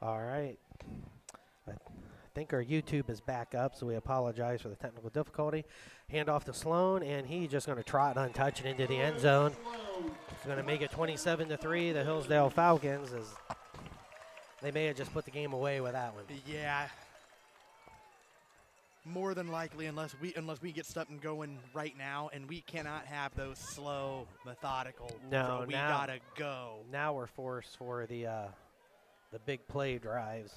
All right. I think our YouTube is back up, so we apologize for the technical difficulty. Hand off to Sloan, and he's just going to trot untouched into the end zone. He's going to make it 27-3. The Hillsdale Falcons, as they may have just put the game away with that one. Yeah. More than likely, unless we get something going right now, and we cannot have those slow, methodical. No, we gotta go. Now we're forced for the big play drives.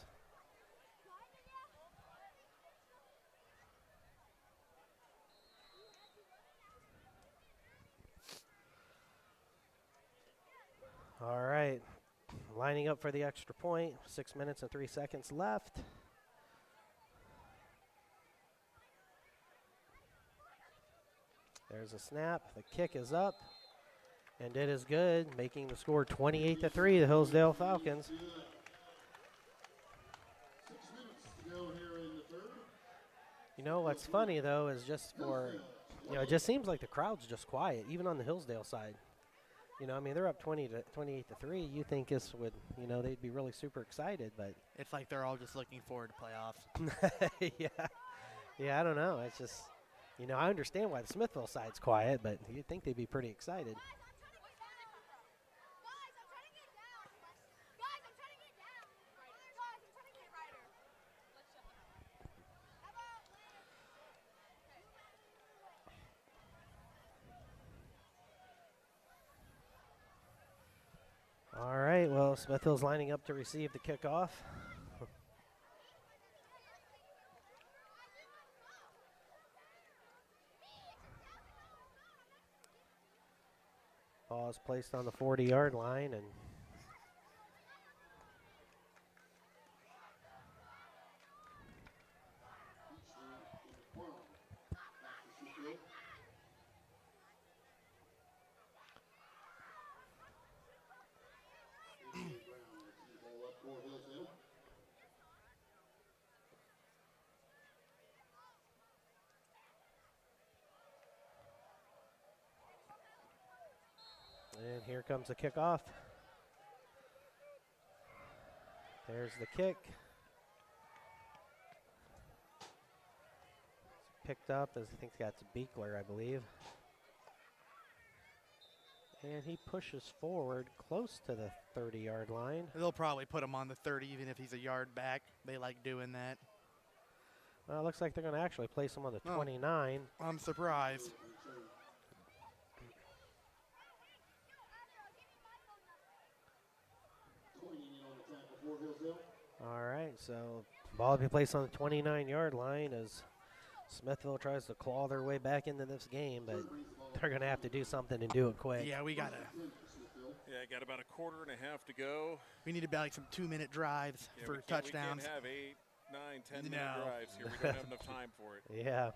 All right, lining up for the extra point. 6 minutes and 3 seconds left. There's a snap. The kick is up, and it is good, making the score 28-3. The Hillsdale Falcons. You know what's funny though is just for, it just seems like the crowd's just quiet, even on the Hillsdale side. I mean, they're up 28-3. You think this would, they'd be really super excited, but it's like they're all just looking forward to playoffs. Yeah, I don't know. It's just, I understand why the Smithville side's quiet, but you'd think they'd be pretty excited. All right, well, Smithville's lining up to receive the kickoff. Ball is placed on the 40-yard line, and and here comes the kickoff. There's the kick. It's picked up as I think that's Beekler, I believe. And he pushes forward close to the 30-yard line. They'll probably put him on the 30 even if he's a yard back. They like doing that. Well, it looks like they're going to actually place him on the 29. I'm surprised. All right, so ball will be placed on the 29-yard line as Smithville tries to claw their way back into this game, but they're going to have to do something and do it quick. Yeah, we got to. Yeah, got about a quarter and a half to go. We need about like some 2-minute drives for touchdowns. We can't have 8, 9, 10-minute drives here. We don't have enough time for it. Yeah.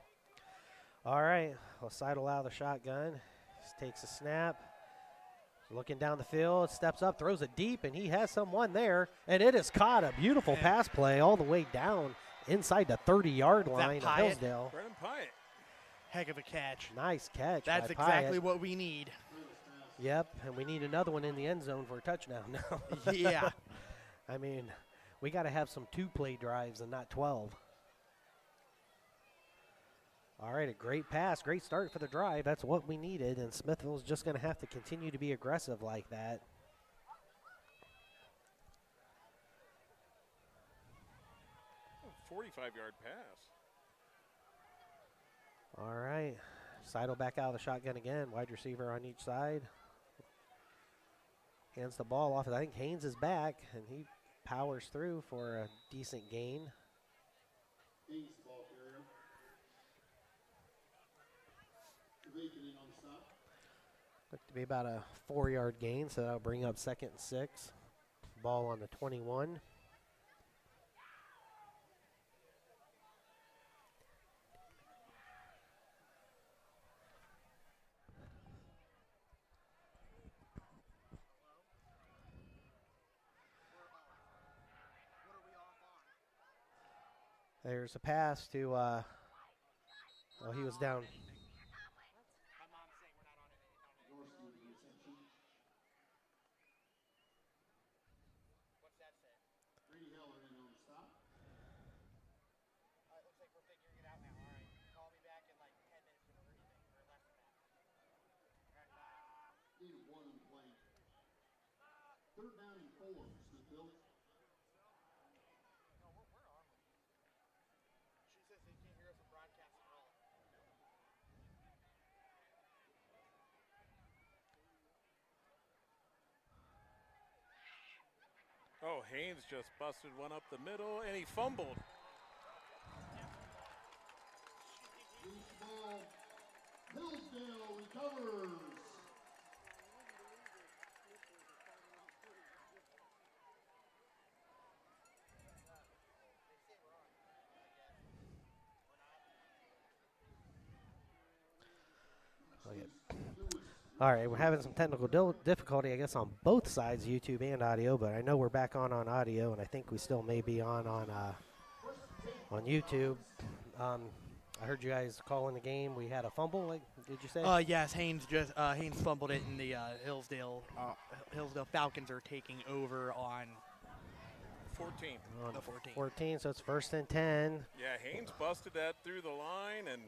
All right, well, Seidel out of the shotgun. Just takes a snap. Looking down the field, steps up, throws it deep, and he has someone there, and it is caught. A beautiful pass play all the way down inside the 30-yard line of Hillsdale. Brennan Pyatt. Heck of a catch. Nice catch. That's exactly what we need. Yep, and we need another one in the end zone for a touchdown now. Yeah. I mean, we got to have some 2-play drives and not 12. All right, a great pass, great start for the drive. That's what we needed, and Smithville's just going to have to continue to be aggressive like that. A 45-yard pass. All right, Seidel back out of the shotgun again, wide receiver on each side. Hands the ball off. I think Haynes is back, and he powers through for a decent gain. Look to be about a 4-yard gain, so that'll bring up 2nd and 6. Ball on the 21. There's a pass to, well, he was down. Oh, Haynes just busted one up the middle, and he fumbled. Hillsdale recovers. Okay. All right, we're having some technical difficulty, I guess, on both sides, YouTube and audio, but I know we're back on audio, and I think we still may be on YouTube. I heard you guys calling the game. We had a fumble, like, did you say? Yes, Haynes fumbled it, and the Hillsdale Falcons are taking over on 14. On the 14. 14, so it's 1st and 10. Yeah, Haynes busted that through the line and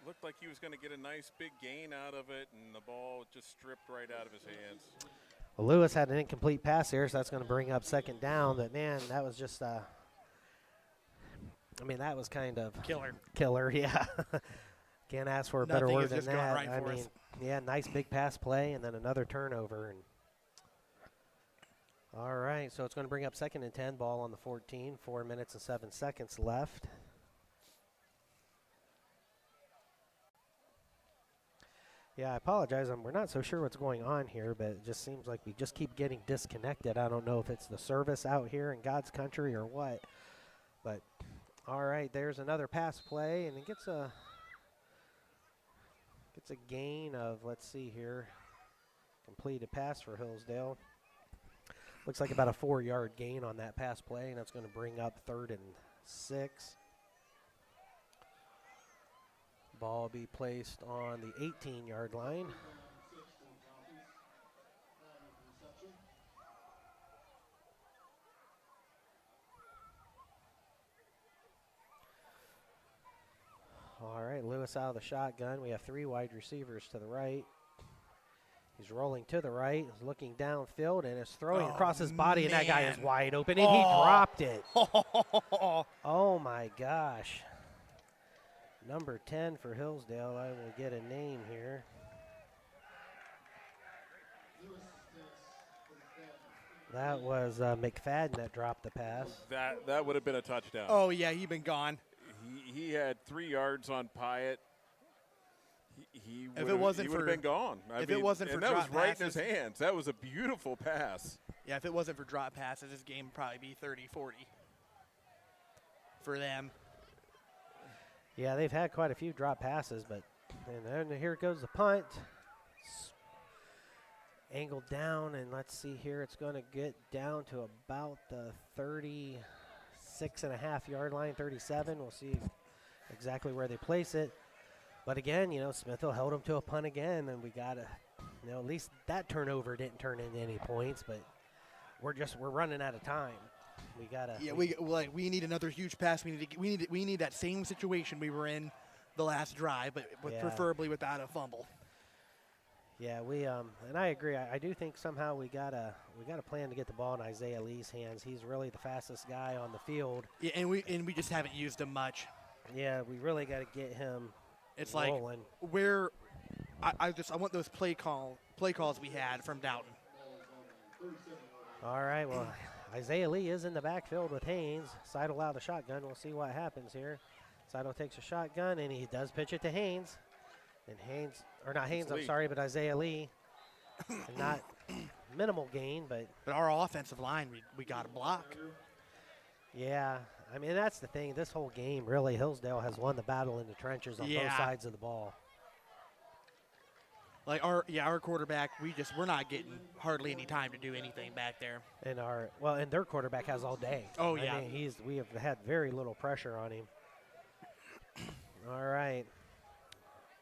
looked like he was going to get a nice big gain out of it, and the ball just stripped right out of his hands. Well, Lewis had an incomplete pass here, so that's going to bring up 2nd down. But, man, that was just I mean, that was kind of killer, yeah. Can't ask for a better word than that. Right, I mean, yeah, nice big pass play and then another turnover. And all right, so it's going to bring up 2nd and 10, ball on the 14, 4 minutes and 7 seconds left. Yeah, I apologize. We're not so sure what's going on here, but it just seems like we just keep getting disconnected. I don't know if it's the service out here in God's country or what, but all right, there's another pass play, and it gets a gain of, let's see here, completed pass for Hillsdale. Looks like about a 4-yard gain on that pass play, and that's going to bring up 3rd and 6. Ball be placed on the 18-yard line. All right, Lewis out of the shotgun. We have 3 wide receivers to the right. He's rolling to the right, he's looking downfield, and is throwing across his body, and that guy is wide open, and he dropped it. Oh, my gosh. Number 10 for Hillsdale. I will get a name here. That was McFadden that dropped the pass. That would have been a touchdown. Oh, yeah, he'd been gone. He had 3 yards on Pyatt. He would have been gone. It wasn't for that drop was right passes, in his hands. That was a beautiful pass. Yeah, if it wasn't for drop passes, this game would probably be 30-40 for them. Yeah, they've had quite a few drop passes, but and then here goes the punt. Angled down, and let's see here. It's going to get down to about the 36.5-yard line, 37. We'll see exactly where they place it. But again, Smithville held them to a punt again, and we got to, at least that turnover didn't turn into any points, but we're running out of time. We gotta. Yeah, we need another huge pass. We need that same situation we were in the last drive, but preferably without a fumble. Yeah, and I agree. I do think somehow we gotta plan to get the ball in Isaiah Lee's hands. He's really the fastest guy on the field. Yeah, and we just haven't used him much. Yeah, we really got to get him. It's rolling. Like where I want those play calls we had from Doughton. All right, well, Isaiah Lee is in the backfield with Haynes. Seidel out of the shotgun. We'll see what happens here. Seidel takes a shotgun, and he does pitch it to Haynes. And but Isaiah Lee. And not minimal gain, but our offensive line, we got to block. Yeah, I mean, that's the thing. This whole game, really, Hillsdale has won the battle in the trenches on both sides of the ball. Like our quarterback, we're not getting hardly any time to do anything back there. And their quarterback has all day. Oh yeah, I mean, we have had very little pressure on him. All right.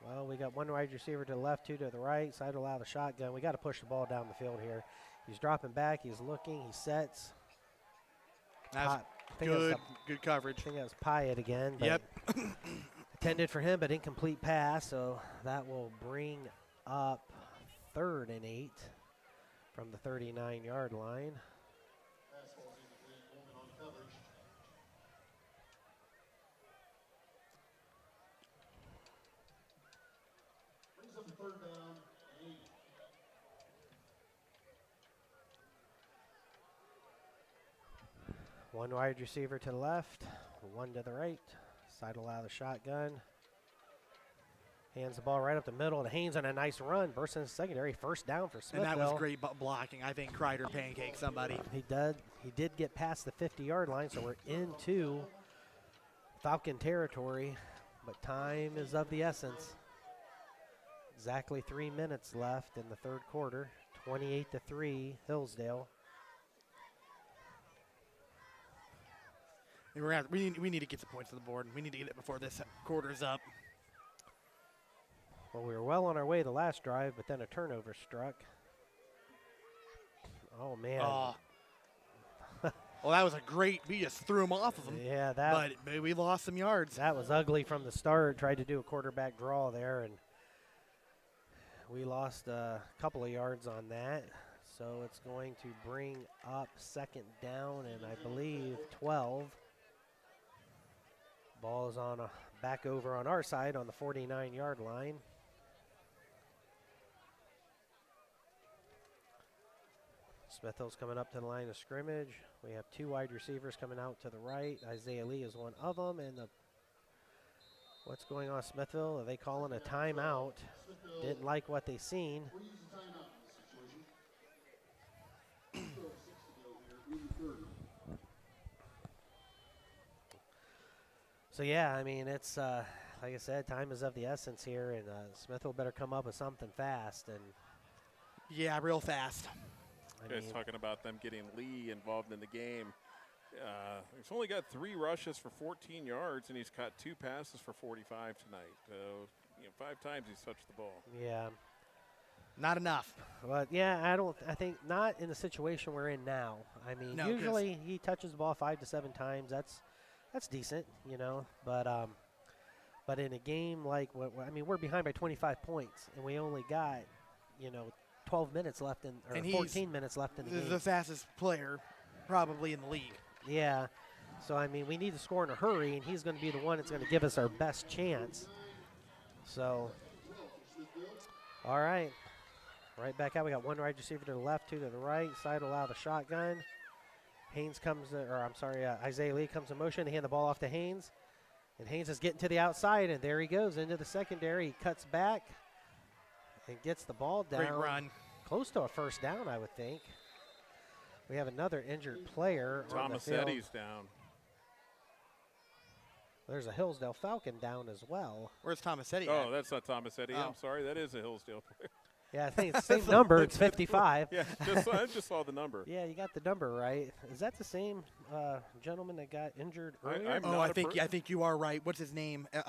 Well, we got 1 wide receiver to the left, 2 to the right. Seidel out of the shotgun. We got to push the ball down the field here. He's dropping back. He's looking. He sets. That's good coverage. I think that was Pyatt again. Yep. Intended for him, but incomplete pass. So that will bring up 3rd and 8 from the 39-yard line. Pass falls incomplete. Coleman on coverage. Brings up a 3rd down and 8. One wide receiver to the left, one to the right. Seidel out of the shotgun. Hands the ball right up the middle to Haynes on a nice run. Bursts in the secondary. First down for Smithville. And that was great blocking. I think Kreider pancaked somebody. He did get past the 50-yard line, so we're into Falcon territory. But time is of the essence. Exactly 3 minutes left in the 3rd quarter. 28-3, Hillsdale. We need to get some points on the board. We need to get it before this quarter's up. Well, we were well on our way the last drive, but then a turnover struck. Oh, man. Well, that was a great – we just threw him off of them. Yeah, but we lost some yards. That was ugly from the start. Tried to do a quarterback draw there, and we lost a couple of yards on that. So it's going to bring up 2nd down and I believe 12. Ball is on back over on our side on the 49-yard line. Smithville's coming up to the line of scrimmage. We have 2 wide receivers coming out to the right. Isaiah Lee is one of them. And what's going on, Smithville? Are they calling a timeout? Didn't like what they seen. We're using timeout in this situation. 12:06 to go here. 3:30. So, yeah, I mean, it's, like I said, time is of the essence here. And Smithville better come up with something fast. And Yeah, real fast. Guys talking about them getting Lee involved in the game. He's only got 3 rushes for 14 yards, and he's caught 2 passes for 45 tonight. So, 5 times he's touched the ball. Yeah. Not enough. But, yeah, I think not in the situation we're in now. I mean, No, usually he touches the ball 5 to 7 times. That's decent, But in a game like we're behind by 25 points, and we only got, 12 minutes left or 14 minutes left in the game. The fastest player probably in the league. Yeah. So, I mean, we need to score in a hurry, and he's going to be the one that's going to give us our best chance. So, all right. Right back out. We got 1 wide receiver to the left, 2 to the right. Seidel out of the shotgun. Isaiah Lee comes in motion. They hand the ball off to Haynes. And Haynes is getting to the outside, and there he goes into the secondary. He cuts back and gets the ball down. Great run. Close to a first down, I would think. We have another injured player on the field. Tomasetti's down. There's a Hillsdale Falcon down as well. Where's Tomasetti? Oh, that's not Tomasetti. Oh. I'm sorry. That is a Hillsdale player. Yeah, I think it's the same number. It's 55. Yeah, I just saw the number. Yeah, you got the number right. Is that the same gentleman that got injured earlier? I think you are right. What's his name? If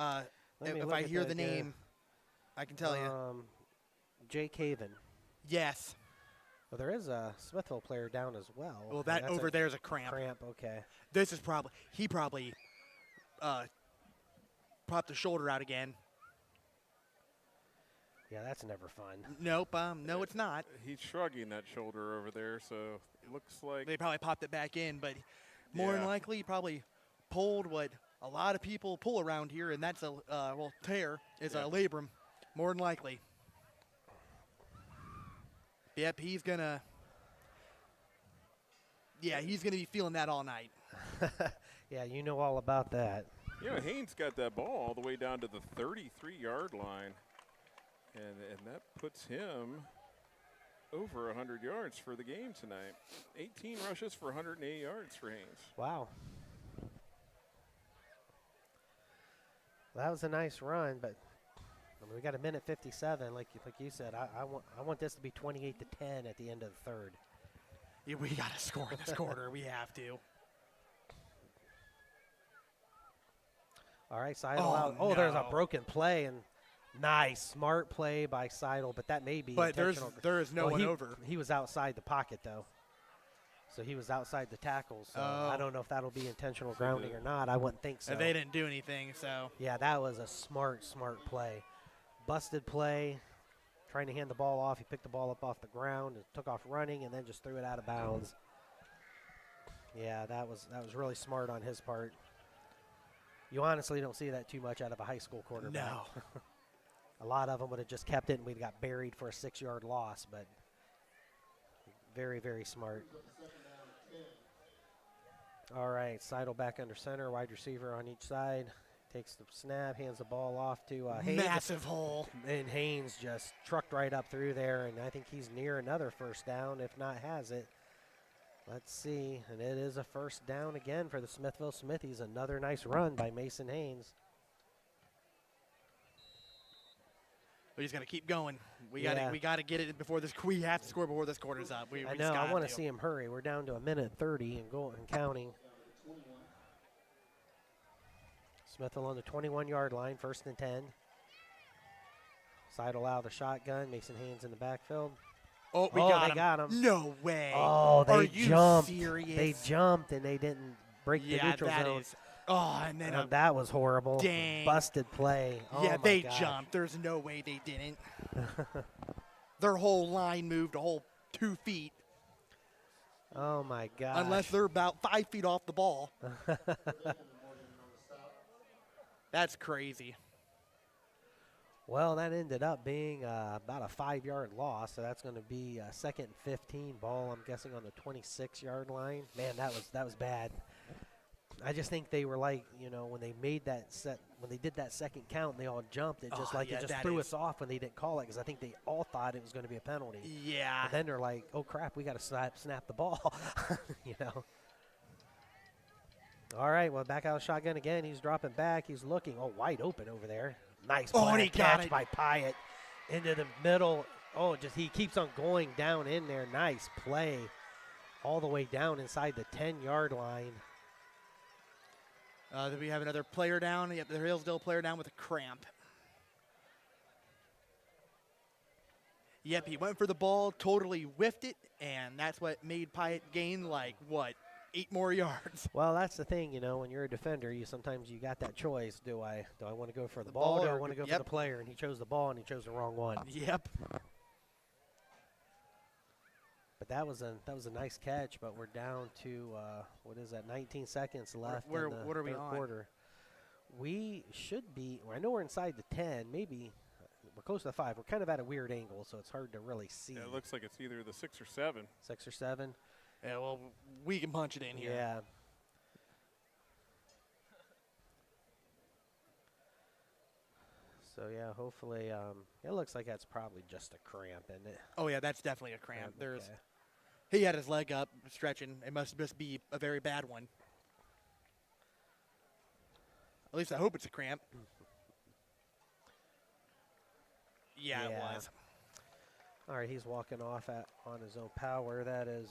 I hear the name, I can tell you. Jay Caven. Yes. Well, there is a Smithville player down as well. Well, that over there is a cramp. Cramp, okay. This is he probably popped the shoulder out again. Yeah, that's never fun. Nope. No, it's not. He's shrugging that shoulder over there, so it looks like They probably popped it back in, but more than likely he probably pulled what a lot of people pull around here, and that's a tear is a labrum, more than likely. Yep, he's gonna be feeling that all night. Yeah, you know all about that. Haynes got that ball all the way down to the 33-yard line. And that puts him over 100 yards for the game tonight. 18 rushes for 108 yards for Haynes. Wow. That was a nice run, but we got a minute 57, like you said. I want this to be 28-10 at the end of the 3rd. Yeah, we got to score in this quarter. We have to. All right, Seidel out. Oh, there's a broken play, and nice, smart play by Seidel, but that may be intentional. There is no one over. He was outside the pocket, though. So he was outside the tackle, so I don't know if that'll be intentional grounding or not. I wouldn't think so. They didn't do anything, so. Yeah, that was a smart play. Busted play, trying to hand the ball off. He picked the ball up off the ground and took off running and then just threw it out of bounds. Yeah, that was really smart on his part. You honestly don't see that too much out of a high school quarterback. No. A lot of them would have just kept it and we'd got buried for a 6-yard loss, but very, very smart. All right, Seidel back under center, wide receiver on each side. Takes the snap, hands the ball off to Haynes. Massive hole. And Haynes just trucked right up through there, and I think he's near another first down, if not has it. Let's see, and it is a first down again for the Smithville Smithies. Another nice run by Mason Haynes. We just got to keep going. We Yeah. got to get it before this. We have to score before this quarter's up. We I just know, I gotta want to do. see him hurry. We're down to 1:30 and counting. Smithville on the 21-yard line, 1st and 10. Seidel out of the shotgun, Mason Haynes in the backfield. Oh, they got him. No way. Oh, Are they you jumped. serious? They jumped and they didn't break the Yeah, neutral that zone. is. Oh, and then That was horrible. Dang. Busted play. Oh yeah, my they gosh. jumped. There's no way they didn't. Their whole line moved a whole 2 feet, Oh my gosh. unless they're about 5 feet off the ball. That's crazy. Well, that ended up being about a 5-yard loss, so that's going to be a 2nd and 15 ball. I'm guessing on the 26-yard line. Man, that was bad. I just think they were like, when they made that when they did that second count, and they all jumped. It just Yeah, it just that threw is- us off when they didn't call it because I think they all thought it was going to be a penalty. Yeah. And then they're like, oh crap, we got to snap the ball, All right, well, back out of shotgun again. He's dropping back. He's looking. Oh, wide open over there. Nice Oh, and he got catch it. by Pyatt into the middle. Oh, he keeps on going down in there. Nice play all the way down inside the 10-yard line. Then we have another player down. Yep, the Hillsdale player down with a cramp. Yep, he went for the ball, totally whiffed it, and that's what made Pyatt gain, 8 more yards. Well, that's the thing, when you're a defender, sometimes you got that choice. Do I want to go for the ball or do I want to go for the player? And he chose the ball, and he chose the wrong one. Yep. But that was a nice catch. But we're down to 19 seconds left in the what are we third on? quarter. We should be. I know we're inside the 10. Maybe we're close to the 5. We're kind of at a weird angle, so it's hard to really see. Yeah, it looks like it's either the 6 or 7. 6 or 7. Yeah, well, we can punch it in here. Yeah. So yeah, hopefully, it looks like that's probably just a cramp, isn't it? Oh, yeah, that's definitely a cramp. Okay. He had his leg up, stretching. It must just be a very bad one. At least I hope it's a cramp. Yeah, it was. All right, he's walking off on his own power. That is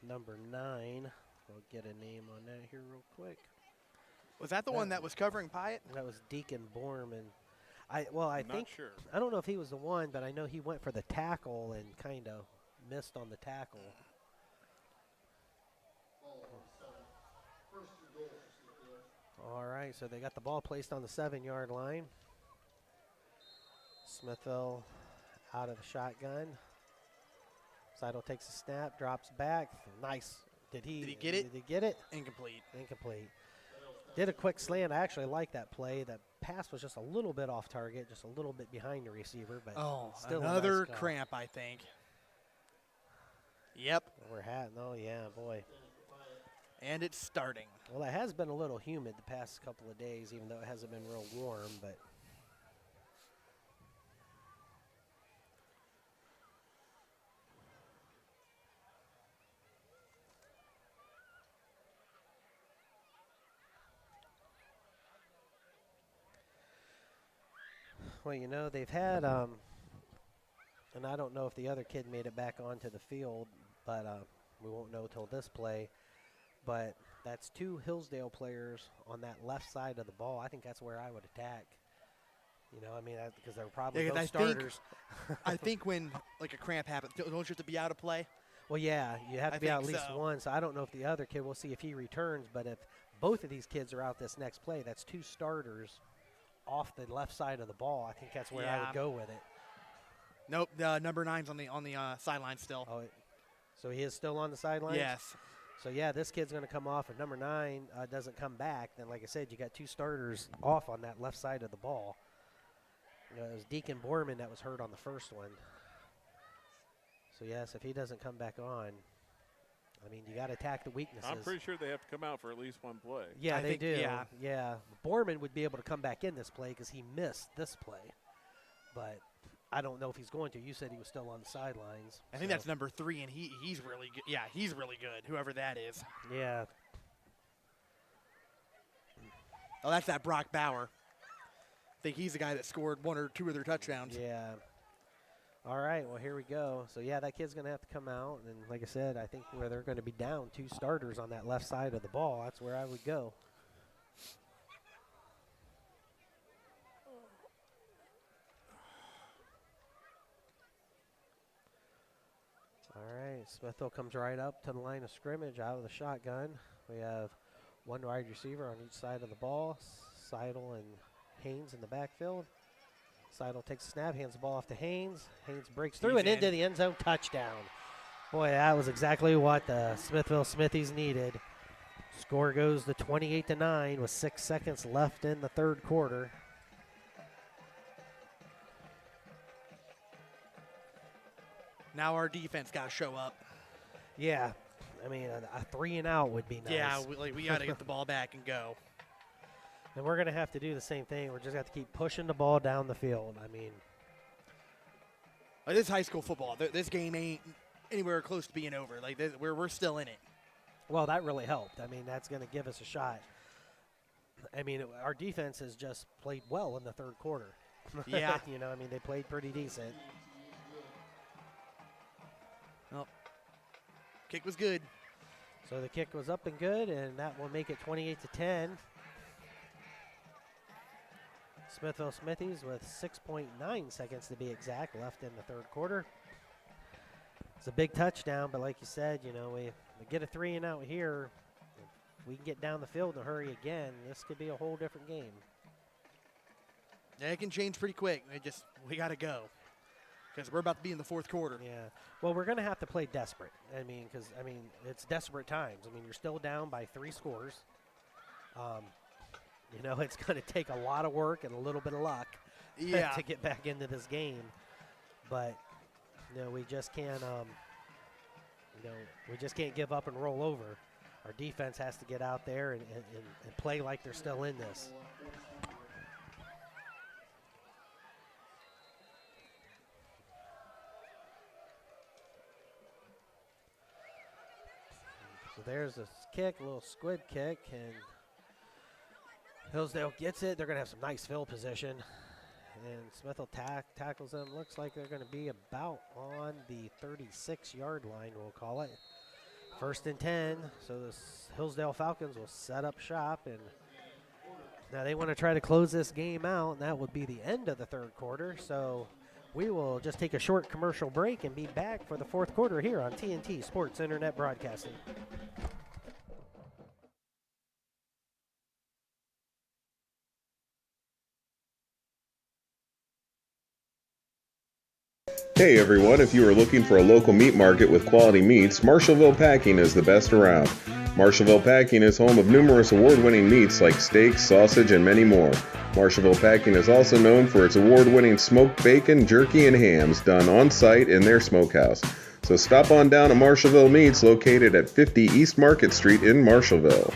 number 9. I'll get a name on that here real quick. Was that the one that was covering Pyatt? That was Deacon Borman. I Not think sure. I don't know if he was the one, but I know he went for the tackle and kind of missed on the tackle. All right, so they got the ball placed on the 7-yard line. Smithville out of the shotgun. Seidel takes a snap, drops back. Nice. Did he get it? Did he get it? Incomplete. Incomplete. Did a quick slant. I actually like that play. That pass was just a little bit off target, just a little bit behind the receiver, but still another a nice call. cramp, I think. Yep, We're oh yeah, boy. and it's starting. Well, it has been a little humid the past couple of days, even though it hasn't been real warm, but well, they've had, and I don't know if the other kid made it back onto the field, but we won't know till this play. But that's 2 Hillsdale players on that left side of the ball. I think that's where I would attack. Because they're probably both starters. I think when a cramp happens, don't you have to be out of play? Well, yeah, you have to I be out at think least so. one. So I don't know if the other kid, we'll see if he returns. But if both of these kids are out this next play, that's 2 starters off the left side of the ball. I think that's where I Yeah. would go with it. Nope, number 9's on the sideline still. Oh, so he is still on the sidelines? Yes. So, yeah, this kid's going to come off. If number 9 doesn't come back, then, like I said, you got 2 starters off on that left side of the ball. You know, it was Deacon Borman that was hurt on the first one. So, yes, if he doesn't come back on, I mean, you got to attack the weaknesses. I'm pretty sure they have to come out for at least one play. Yeah, I they think- do. yeah. Yeah. Borman would be able to come back in this play because he missed this play. But I don't know if he's going to. You said he was still on the sidelines. I think so, that's number 3, and he's really good. Yeah, he's really good, whoever that is. Yeah. Oh, that's that Brock Bauer. I think he's the guy that scored 1 or 2 of their touchdowns. Yeah. All right, well, here we go. So, yeah, that kid's going to have to come out. And like I said, I think where they're going to be down 2 starters on that left side of the ball, that's where I would go. All right, Smithville comes right up to the line of scrimmage out of the shotgun. We have 1 wide receiver on each side of the ball, Seidel and Haynes in the backfield. Seidel takes a snap, hands the ball off to Haynes. Haynes breaks through He's and in. into the end zone, touchdown. Boy, that was exactly what the Smithville Smithies needed. Score goes to 28-9 with 6 seconds left in the third quarter. Now our defense got to show up. Yeah, I mean, a 3 and out would be nice. Yeah, we got to get the ball back and go. And we're going to have to do the same thing. We're just going to have to keep pushing the ball down the field. I mean, This is high school football. This game ain't anywhere close to being over. Like we're still in it. well, that really helped. I mean, that's going to give us a shot. I mean, our defense has just played well in the third quarter. Yeah. You know, I mean, they played pretty decent. Well, kick was good. So the kick was up and good, and that will make it 28-10. Smithville Smithies with 6.9 seconds to be exact left in the third quarter. It's a big touchdown, but like you said, you know, we get a 3 and out here. If we can get down the field and hurry again, this could be a whole different game. Yeah, it can change pretty quick. We got to go because we're about to be in the fourth quarter. Yeah. Well, we're going to have to play desperate. I mean, because, I mean, it's desperate times. I mean, you're still down by 3 scores. You know, it's going to take a lot of work and a little bit of luck Yeah. to get back into this game. But, you know, we just can't, we just can't give up and roll over. Our defense has to get out there and play like they're still in this. So there's a kick, a little squid kick, and Hillsdale gets it. They're going to have some nice field position. And Smithville tackles them. Looks like they're going to be about on the 36-yard line, we'll call it. 1st and 10. So the Hillsdale Falcons will set up shop. And now they want to try to close this game out, and that would be the end of the third quarter. So we will just take a short commercial break and be back for the fourth quarter here on TNT Sports Internet Broadcasting. Hey everyone, if you are looking for a local meat market with quality meats, Marshallville Packing is the best around. Marshallville Packing is home of numerous award-winning meats like steak, sausage, and many more. Marshallville Packing is also known for its award-winning smoked bacon, jerky, and hams done on-site in their smokehouse. So stop on down to Marshallville Meats located at 50 East Market Street in Marshallville.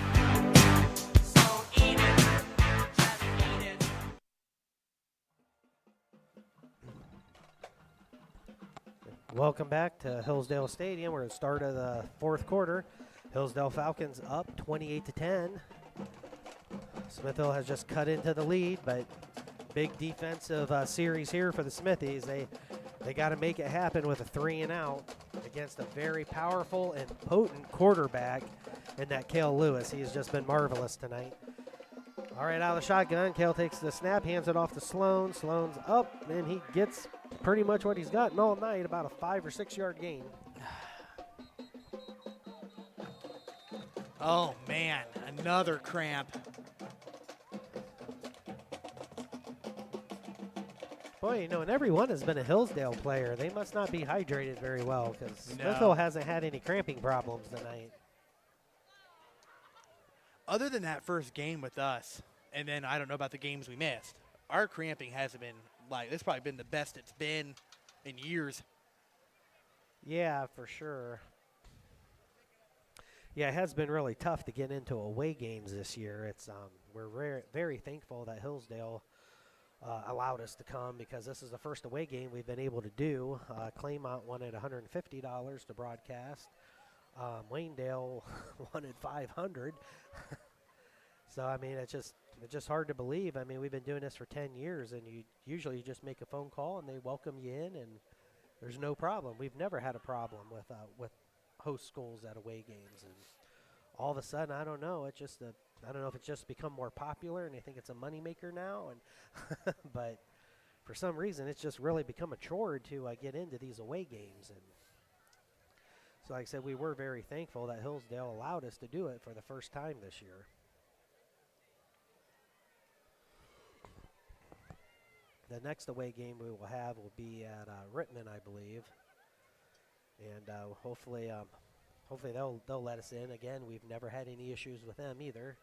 Welcome back to Hillsdale Stadium. We're at the start of the fourth quarter. Hillsdale Falcons up 28-10. Smithville has just cut into the lead, but big defensive series here for the Smithies. They got to make it happen with a 3 and out against a very powerful and potent quarterback in that Cale Lewis. He has just been marvelous tonight. All right, out of the shotgun, Cale takes the snap, hands it off to Sloan. Sloan's up, and he gets pretty much what he's gotten all night, about a 5 or 6 yard gain. Oh, man, another cramp. Boy, Boy, and everyone has been a Hillsdale player. They must not be hydrated very well because No. Smithville hasn't had any cramping problems tonight. Other than that first game with us, and then I don't know about the games we missed, our cramping hasn't been it's probably been the best it's been in years. Yeah, for sure. Yeah, it has been really tough to get into away games this year. It's we're very thankful that Hillsdale allowed us to come because this is the first away game we've been able to do. Claymont wanted $150 to broadcast. Waynedale wanted $500. So I mean, it's just hard to believe. I mean, we've been doing this for 10 years, and you usually just make a phone call and they welcome you in, and there's no problem. We've never had a problem with host schools at away games, and all of a sudden, I don't know. It's just I don't know if it's just become more popular and they think it's a moneymaker now, and but for some reason, it's just really become a chore to get into these away games. And so, like I said, we were very thankful that Hillsdale allowed us to do it for the first time this year. The next away game we will have will be at Rittman, I believe, and hopefully they'll let us in. Again, we've never had any issues with them either.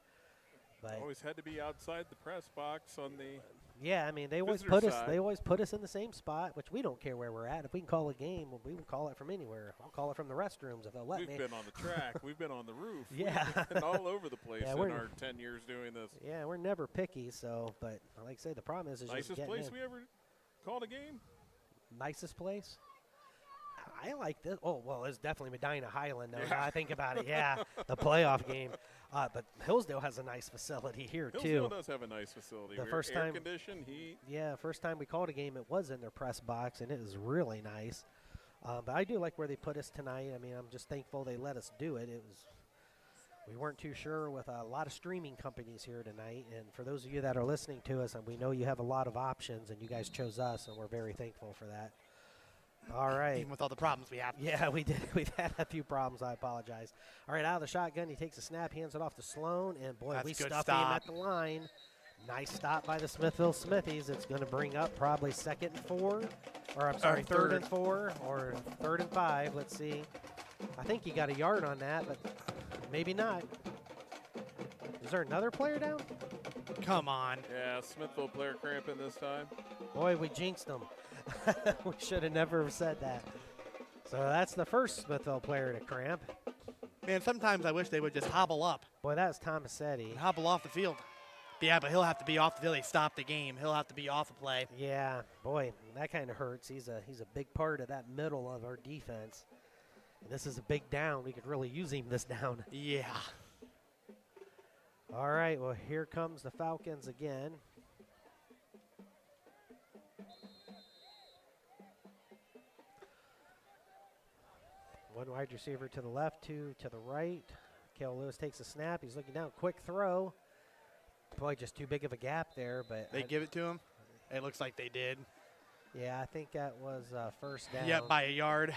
But Always had to be outside the press box on the. yeah, I mean they always visitor side. they always put us in the same spot, which we don't care where we're at. If we can call a game, we will call it from anywhere. I'll call it from the restrooms if they'll let me. We've been on the track. We've been on the roof. Yeah. We've been all over the place Yeah, in we're- our 10 years doing this. Yeah, we're never picky. So, but like I say, the problem is just Nicest getting place in. we ever called a game? Nicest place? I like this. Oh, well, it's definitely Medina Highland, though. Now I think about it. Yeah, the playoff game. But Hillsdale has a nice facility here, Hillsdale too. does have a nice facility. The We're first air time- conditioned, heat. Yeah, first time we called a game, it was in their press box, and it was really nice. But I do like where they put us tonight. I mean, I'm just thankful they let us do it. We weren't too sure with a lot of streaming companies here tonight. And for those of you that are listening to us, and we know you have a lot of options, and you guys chose us, and we're very thankful for that. All right. Even with all the problems we have. Yeah, we did. We've had a few problems. I apologize. All right, out of the shotgun, he takes a snap, hands it off to Sloan, and boy, That's we a good stuffed him stop. at the line. Nice stop by the Smithville Smithies. It's going to bring up probably 2nd and 4, or I'm sorry, 3rd third. and 4, or 3rd and 5. Let's see. I think he got a yard on that, but maybe not. Is there another player down? Come on. Yeah, Smithville player cramping this time. Boy, we jinxed him. We should have never said that. So that's the first Smithville player to cramp. Man, sometimes I wish they would just hobble up Boy, that's Tomasetti. and hobble off the field. Yeah, but he'll have to be off the field. They stop the game. He'll have to be off a play. Yeah, boy, that kind of hurts. He's a big part of that middle of our defense. And this is a big down. We could really use him this down. Yeah. All right, well, here comes the Falcons again. One wide receiver to the left, two to the right. Cale Lewis takes a snap. He's looking down. Quick throw. Boy, just too big of a gap there. But They give it to him. It looks like they did. yeah, I think that was first down. Yep, by a yard.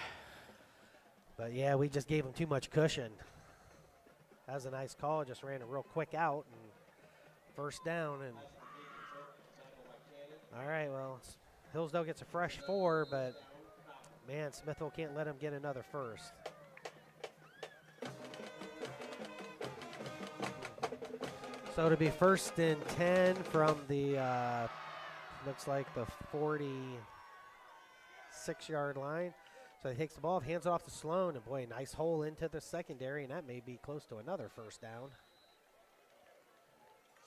But yeah, we just gave him too much cushion. That was a nice call. Just ran a real quick out and first down. And all right, well, Hillsdale gets a fresh 4, but man, Smithville can't let him get another first. So to be 1st and 10 from the looks like the 46-yard line. So he takes the ball, hands it off to Sloan, and boy, nice hole into the secondary, and that may be close to another first down.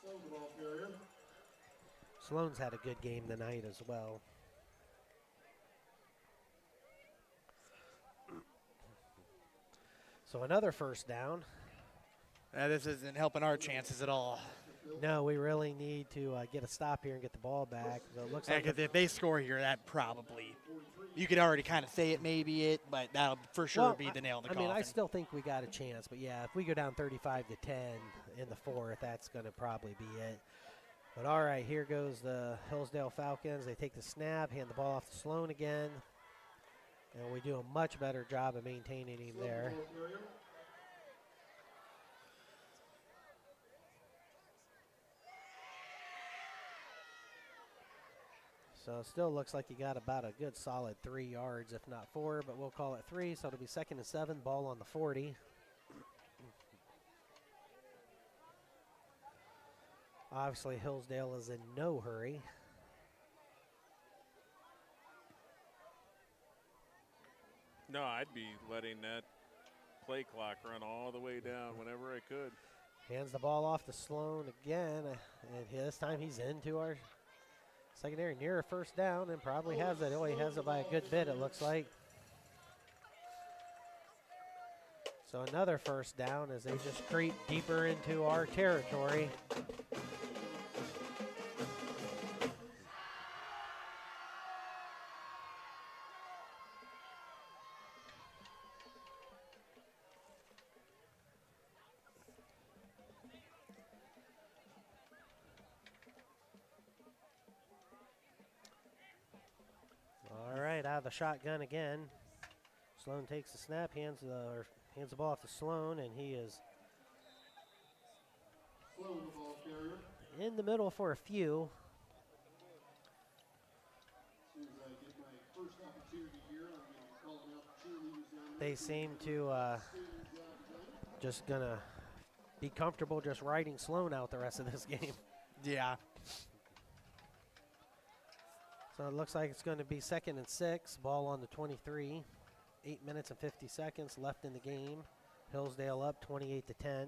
Sloan, the ball carrier. Sloan's had a good game tonight as well. So another first down. This isn't helping our chances at all. No, we really need to get a stop here and get the ball back. So it looks like If they score here, that probably. You could already kind of say it may be it, but that'll for sure Well, be the nail in the I coffin. mean, I still think we got a chance, but yeah, if we go down 35-10 in the 4th, that's going to probably be it. But all right, here goes the Hillsdale Falcons. They take the snap, hand the ball off to Sloan again, and we do a much better job of maintaining him there. Ball carrier. So it still looks like you got about a good solid 3 yards, if not 4, but we'll call it 3. So it'll be 2nd and 7, ball on the 40. Obviously, Hillsdale is in no hurry. No, I'd be letting that play clock run all the way down whenever I could. Hands the ball off to Sloan again, and this time he's into our secondary near a first down and probably has it. Oh, he has it by a good bit, it looks like. So another first down as they just creep deeper into our territory. All right, out of the shotgun again. Sloan takes the snap, hands the ball off to Sloan, and he is Sloan, the ball carrier. in the middle for a few. As soon as I get my first opportunity here, I'm going to be calling out the cheerleaders down They seem to just gonna be comfortable just riding Sloan out the rest of this game. Yeah. So it looks like it's going to be 2nd and 6, ball on the 23. 8 minutes and 50 seconds left in the game. Hillsdale up 28-10.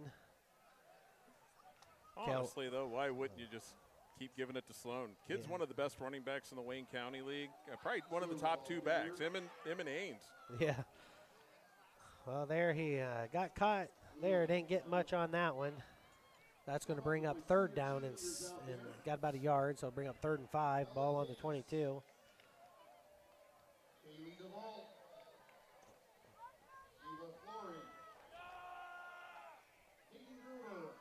Honestly, though, why wouldn't you just keep giving it to Sloan? Kid's one of the best running backs in the Wayne County League. Probably one of the top 2 backs, him and Ains. Yeah. Well, there he got caught. There, didn't get much on that one. That's going to bring up 3rd down and got about a yard, so it'll bring up 3rd and 5. Ball on the 22. Amy DeVault. Eva Flory. Hayden Gruber.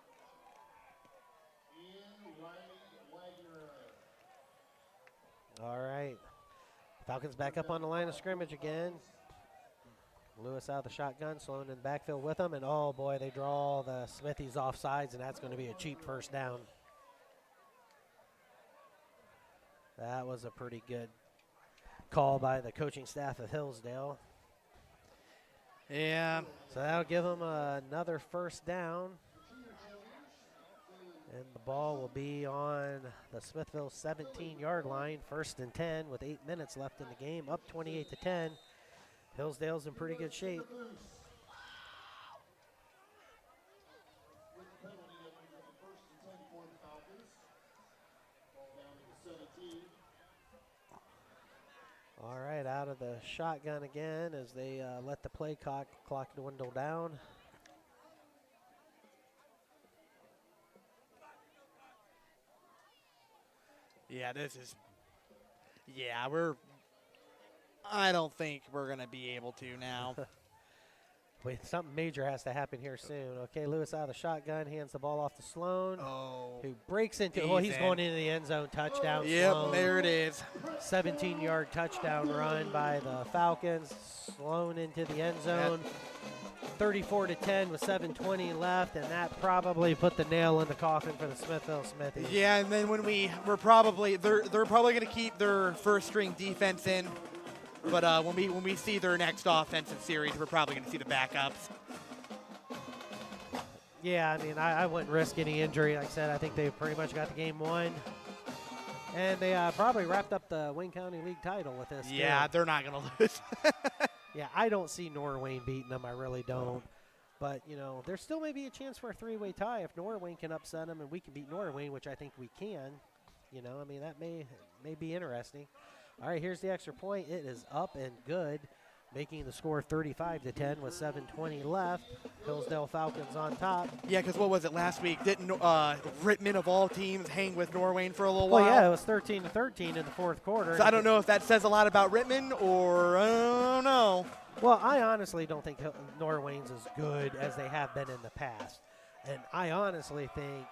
And Riley Wagner. All right. Falcons back up on the line of scrimmage again. Lewis out of the shotgun, Sloan in the backfield with them, and oh boy, they draw the Smithies off sides, and that's going to be a cheap first down. That was a pretty good call by the coaching staff of Hillsdale. Yeah. So that'll give them another first down. And the ball will be on the Smithville 17-yard line, 1st and 10 with 8 minutes left in the game, up 28-10. Hillsdale's in pretty good shape. With the penalty, that brings up the 1st and 10 for the Falcons. Ball down to the 17. All right, out of the shotgun again as they let the play clock dwindle down. Yeah, this is. Yeah, I don't think we're going to be able to now. Wait, something major has to happen here soon. Okay, Lewis out of the shotgun, hands the ball off to Sloan, who breaks into, well, he's going into the end zone, touchdown. Yep, Sloan. there it is. 17-yard touchdown run by the Falcons. Sloan into the end zone. 34-10 with 7:20 left, and that probably put the nail in the coffin for the Smithville Smithies. Yeah, and then when they're probably going to keep their first string defense in, but when we see their next offensive series, we're probably going to see the backups. Yeah, I mean, I wouldn't risk any injury. Like I said, I think they pretty much got the game won. And they probably wrapped up the Wayne County League title with this. Yeah, game. they're not going to lose. Yeah, I don't see Norwayne beating them. I really don't. But, you know, there still may be a chance for a 3-way tie if Norwayne can upset them and we can beat Norwayne, which I think we can. You know, I mean, that may be interesting. All right, here's the extra point. It is up and good, making the score 35-10 with 7:20 left. Hillsdale Falcons on top. Yeah, because what was it last week? Didn't Rittman of all teams hang with Norwayne for a little while? Well, yeah, it was 13-13 in the 4th quarter. So I don't know if that says a lot about Rittman or I don't know. Well, I honestly don't think Norwayne's as good as they have been in the past. And I honestly think,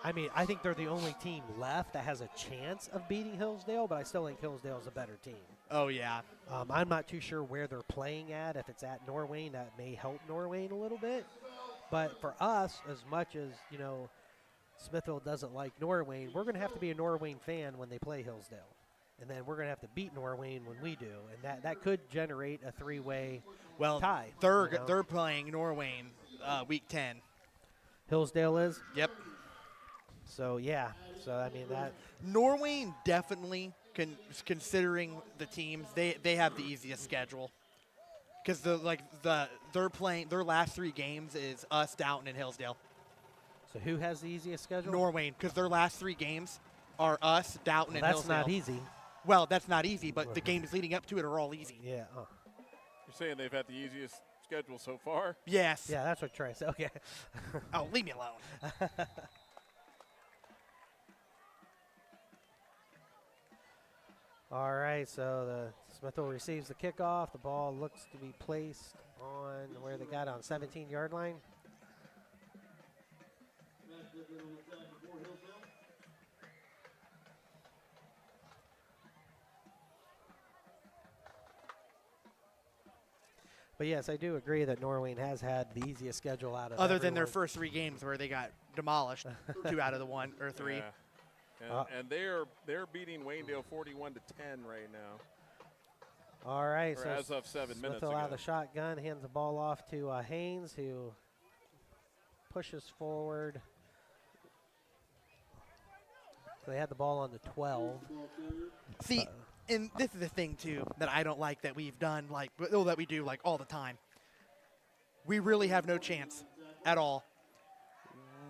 I think they're the only team left that has a chance of beating Hillsdale, but I still think Hillsdale's a better team. Oh, yeah. I'm not too sure where they're playing at. If it's at Norwayne, that may help Norwayne a little bit. But for us, as much as, you know, Smithville doesn't like Norwayne, we're going to have to be a Norwayne fan when they play Hillsdale. and then we're going to have to beat Norwayne when we do, and that could generate a three-way Well, tie. they're playing Norwayne week 10. Hillsdale is. Yep. So yeah. So I mean that. Norwayne definitely considering the teams, they have the easiest schedule. Because they're playing their last 3 games is us, Downton, and Hillsdale. So who has the easiest schedule? Norwayne, because their last 3 games are us, Downton, and That's Hillsdale. not easy. Well, that's not easy, but the games leading up to it are all easy. Yeah. You're saying they've had the easiest schedule so far? Yes. Yeah, that's what Trey said. Okay. Oh, leave me alone. All right, so the Smithville receives the kickoff. The ball looks to be placed on where they got on 17-yard line. But yes, I do agree that Norwayne has had the easiest schedule out of Other than their everyone. first 3 games where they got demolished, 2 out of the 1 or 3. Yeah. And they're beating Waynedale 41-10 right now. All right, Or so as of 7 minutes Smithville out ago. of the shotgun, hands the ball off to Haynes, who pushes forward. So they had the ball on the 12. See, and this is the thing too that I don't like that we've done that we do all the time. We really have no chance at all.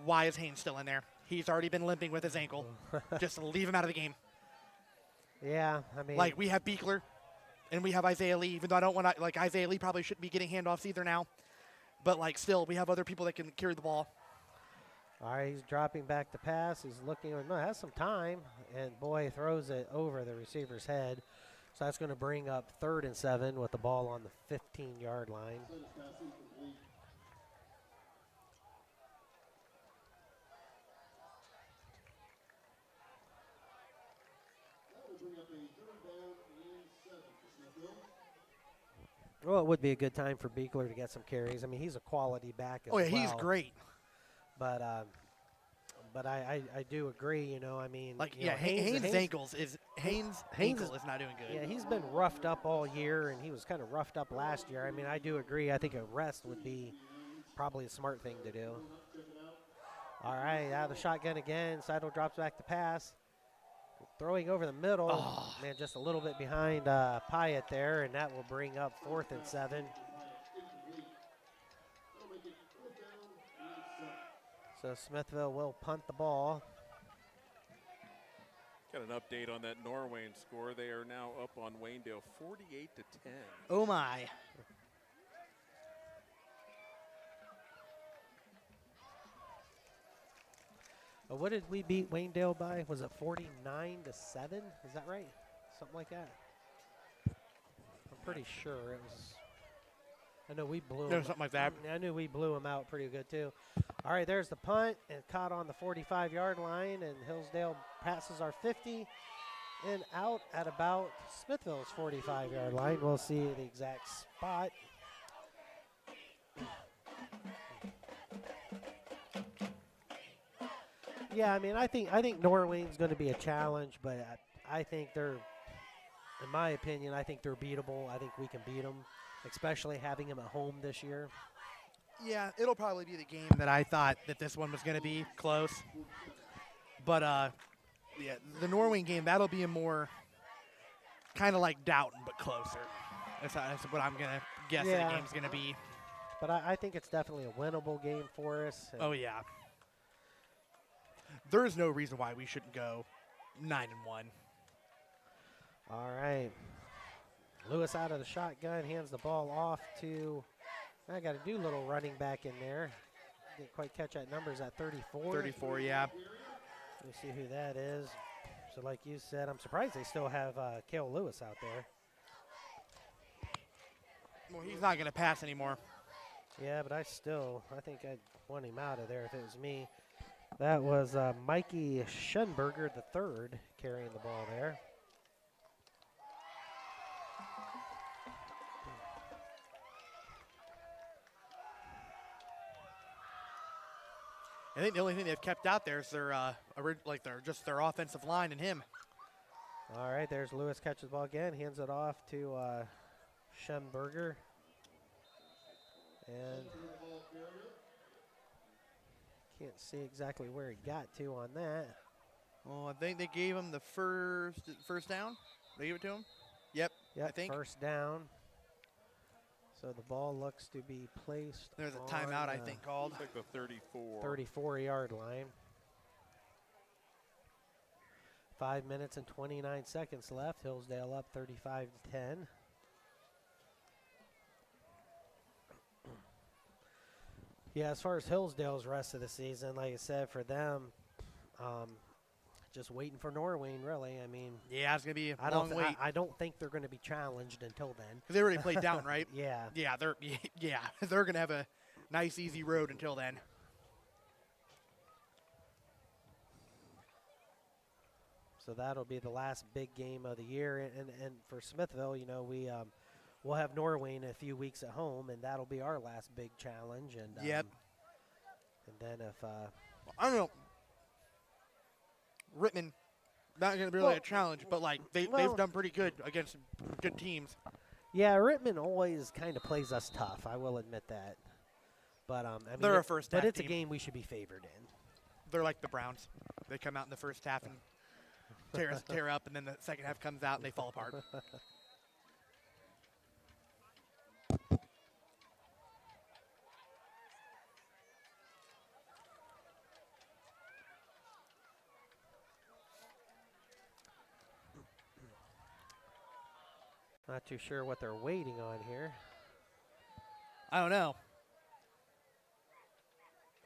Why is Haynes still in there? He's already been limping with his ankle. Just leave him out of the game. Yeah, I mean, We have Beekler, and we have Isaiah Lee. Even though I don't want to, Isaiah Lee probably shouldn't be getting handoffs either now. But still, we have other people that can carry the ball. all right, he's dropping back to pass. He's looking, no, has some time, and boy, throws it over the receiver's head. So that's going to bring up 3rd and 7 with the ball on the 15-yard line. Well, it would be a good time for Beekler to get some carries. I mean, he's a quality back as Oh, yeah, well. he's great. But I do agree, you know, I mean. Haynes' ankle is not doing good. Yeah, he's been roughed up all year, and he was kind of roughed up last year. I mean, I do agree. I think a rest would be probably a smart thing to do. All right, out of the shotgun again. Seidel drops back to pass. Throwing over the middle. Oh. Man, just a little bit behind Pyatt there, and that will bring up 4th and 7. So Smithville will punt the ball. Got an update on that Norwayne score. They are now up on Waynedale 48-10. Oh, my. What did we beat Waynedale by? Was it 49-7? Is that right? Something like that. I'm pretty sure it was. I know we blew him. Something like that. I knew we blew him out pretty good too. All right, there's the punt and caught on the 45-yard line, and Hillsdale passes our 50 and out at about Smithville's 45-yard line. We'll see the exact spot. Yeah, I mean, I think Norwayne's going to be a challenge, but I think they're, in my opinion, I think they're beatable. I think we can beat them, especially having them at home this year. Yeah, it'll probably be the game that I thought that this one was going to be close. But, yeah, the Norwayne game, that'll be a more kind of like Downton, but closer. That's what I'm going to guess Yeah. the game's going to be. But I think it's definitely a winnable game for us. And Oh, yeah. There is no reason why we shouldn't go 9-1. All right. Lewis out of the shotgun, hands the ball off to, I got a little running back in there. Didn't quite catch that number. Is that 34? 34, yeah. Let me see who that is. So like you said, I'm surprised they still have Cale Lewis out there. Well, he's not going to pass anymore. Yeah, but I think I'd want him out of there if it was me. That was Mikey Schunberger III carrying the ball there. I think the only thing they've kept out there is their offensive line and him. All right, there's Lewis catches the ball again, hands it off to Schemberger. And can't see exactly where he got to on that. Well, I think they gave him the first down. They gave it to him? Yep, Yep, I think. first down. So the ball looks to be placed There's a on timeout, I the think, called. It's like the 34. 34-yard line. 5 minutes and 29 seconds left. Hillsdale up 35-10. Yeah, as far as Hillsdale's rest of the season, like I said, for them, just waiting for Norwayne, really. I mean, Yeah, it's going to be a I long don't, wait. I don't think they're going to be challenged until then. 'Cause they already played down, right? Yeah. Yeah, they're going to have a nice, easy road until then. So that'll be the last big game of the year. And for Smithville, you know, we'll have Norwayne in a few weeks at home, and that'll be our last big challenge. And Yep. And then if I don't know. Rittman, not going to be really a challenge, but like they've done pretty good against good teams. yeah, Rittman always kind of plays us tough. I will admit that. But I mean, They're a first but half it's a team. game we should be favored in. They're like the Browns. They come out in the first half and tear up, and then the second half comes out and they fall apart. Not too sure what they're waiting on here. I don't know.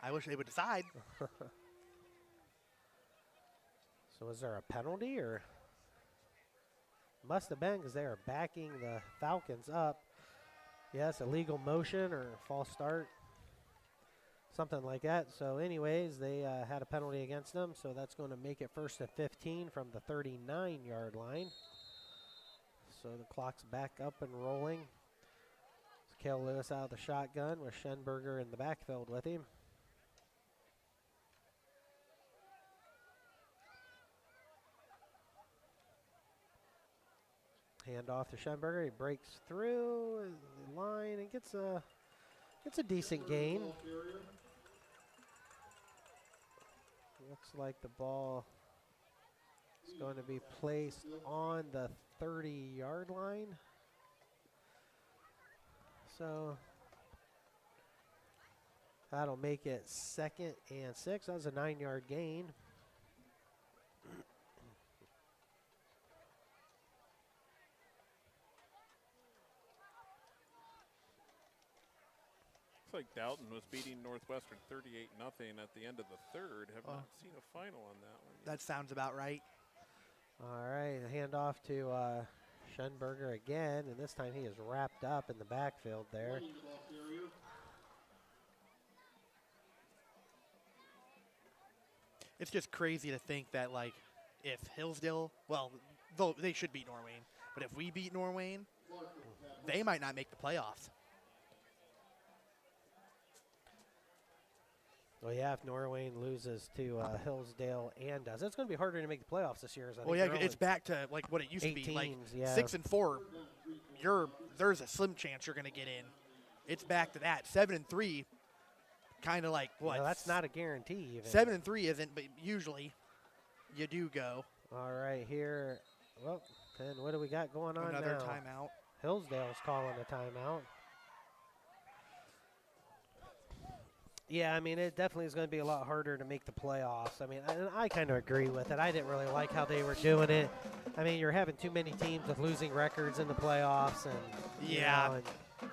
I wish they would decide. So is there a penalty or? Must have been because they are backing the Falcons up. Yes, illegal motion or false start. Something like that. So anyways, they had a penalty against them. So that's going to make it 1st and 15 from the 39-yard line. So the clock's back up and rolling. It's Cale Lewis out of the shotgun with Schemberger in the backfield with him. Hand off to Schemberger. He breaks through the line and gets a decent gain. Looks like the ball is going to be placed on the 30-yard line. So that'll make it 2nd and 6. That was a 9-yard gain. Looks like Dalton was beating Northwestern 38-0 at the end of the third. Have not seen a final on that one yet. That sounds about right. All right, hand off to Schemberger again, and this time he is wrapped up in the backfield there. It's just crazy to think that, like, if Hillsdale, well, though they should beat Norwayne, but if we beat Norwayne, they might not make the playoffs. Well, yeah, if Norwayne loses to Hillsdale and does, it's going to be harder to make the playoffs this year. As I Well, think yeah, they're it's back to like what it used to 8 be, like teams, yeah. 6 and 4. There's a slim chance you're going to get in. It's back to that 7 and 3. Kind of like what? No, that's not a guarantee. Even 7 and 3 isn't, but usually you do go. All right, here. Well, then what do we got going on Another now? timeout. Hillsdale's calling a timeout. Yeah, I mean, it definitely is going to be a lot harder to make the playoffs. I mean, I kind of agree with it. I didn't really like how they were doing it. I mean, you're having too many teams with losing records in the playoffs. And Yeah. you know,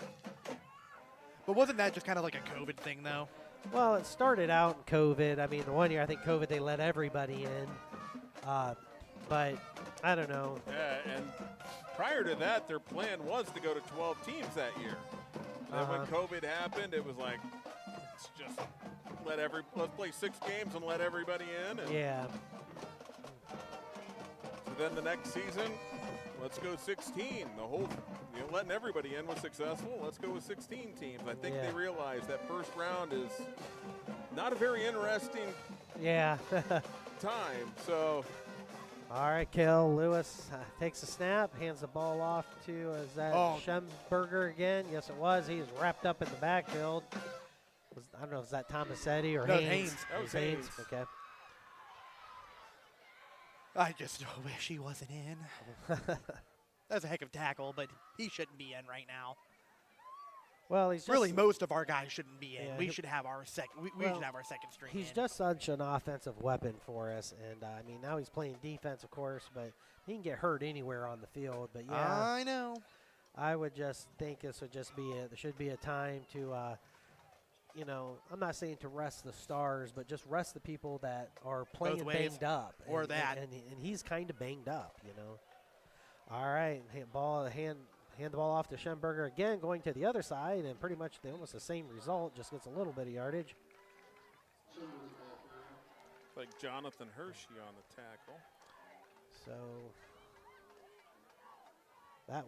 But wasn't that just kind of like a COVID thing, though? well, it started out in COVID. I mean, the one year, I think COVID, they let everybody in. But I don't know. Yeah, and prior to that, their plan was to go to 12 teams that year. And when COVID happened, it was like, let's just let's play 6 games and let everybody in. And Yeah. so then the next season, let's go 16. The whole, letting everybody in was successful. Let's go with 16 teams. I think Yeah. they realized that first round is not a very interesting Yeah. time. So All right, Kel Lewis takes a snap, hands the ball off to, is that Schemberger again? Yes, it was. He is wrapped up in the backfield. I don't know if it's that Tomasetti or No, Haynes. Haynes. That It was Haynes. Haynes. Okay. I just wish he wasn't in. That's a heck of a tackle, but he shouldn't be in right now. Well, he's just, Really, most of our guys shouldn't be in. Yeah, we should have our second. We should have our second string. he's in. just such an offensive weapon for us, and I mean now he's playing defense, of course, but he can get hurt anywhere on the field. But yeah, I know. I would just think this would just be there should be a time to, you know, I'm not saying to rest the stars, but just rest the people that are playing ways. banged up, Or and, that. and he's kind of banged up, you know. All right, hand the ball off to Schemberger again, going to the other side, and pretty much almost the same result, just gets a little bit of yardage. Like Jonathan Hershey on the tackle. So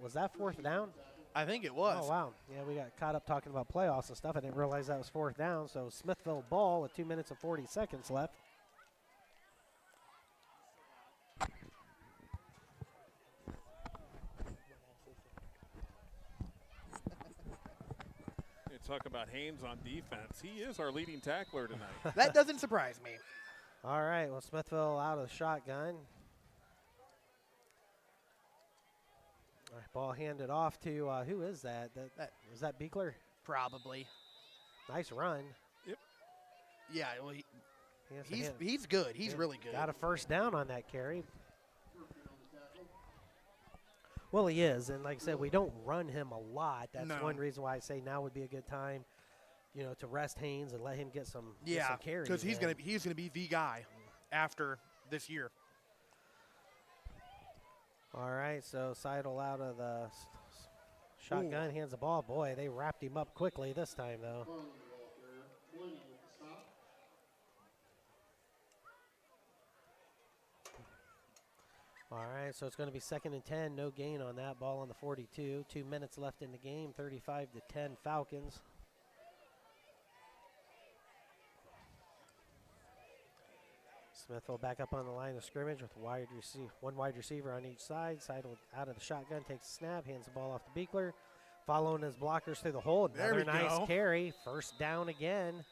was that fourth down? I think it was. Oh, wow. Yeah, we got caught up talking about playoffs and stuff. I didn't realize that was fourth down. So Smithville ball with 2 minutes and 40 seconds left. You talk about Haynes on defense. He is our leading tackler tonight. That doesn't surprise me. All right, well, Smithville out of the shotgun. All right, ball handed off to, who is that? Is that Beekler? Probably. Nice run. Yeah. Well, He has to he's good. He's Yeah, really good. Got a first down on that carry. Well, he is, and like I said, we don't run him a lot. That's No. one reason why I say now would be a good time, you know, to rest Haynes and let him get some carries. because he's in. gonna be the guy after this year. All right, so Seidel out of the shotgun, hands the ball. Boy, they wrapped him up quickly this time, though. All right, so it's going to be 2nd and 10. No gain on that ball on the 42. 2 minutes left in the game. 35-10 Falcons. Smithville back up on the line of scrimmage with one wide receiver on each side. Seidel out of the shotgun, takes a snap, hands the ball off to Beekler. Following his blockers through the hole. There Another we nice go. carry. First down again.